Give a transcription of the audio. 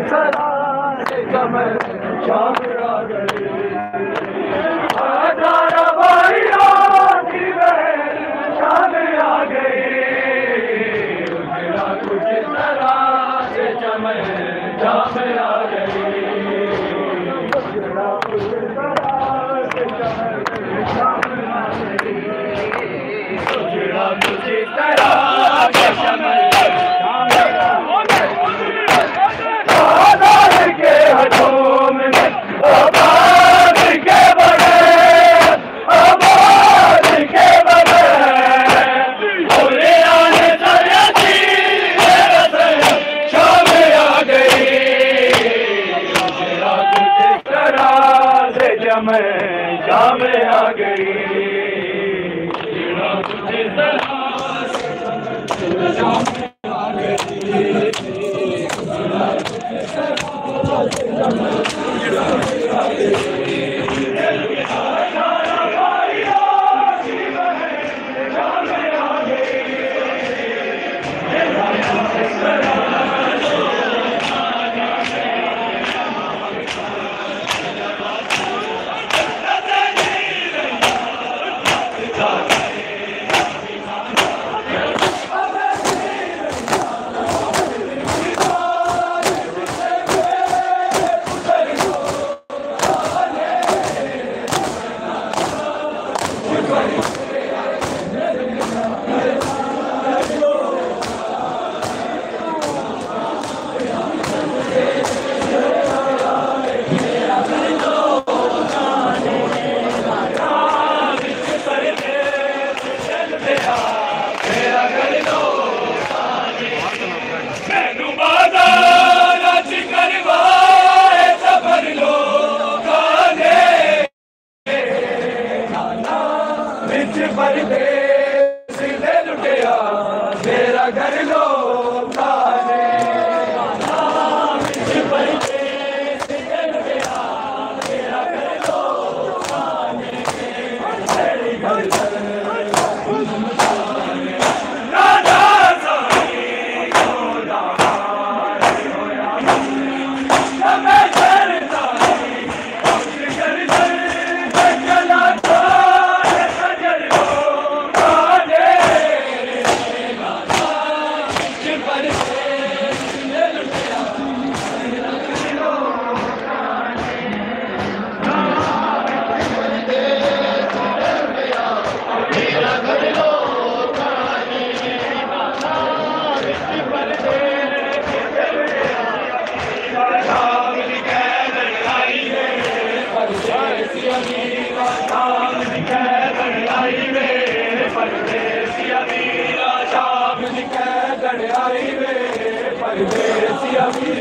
सरा कमर शाम आ गई हजारा भाइयों की बहन शाम आ गई उजड़ा कुछ तरह से चमन शाम आ गई उजड़ा कुछ तरह से चमन शाम आ गई उजड़ा कुछ तरह से चमन शाम आ गई परदेस ले लुटिया मेरा घर लो खाने परदेस ले लुटिया मेरा घर लो खाने परदेसिया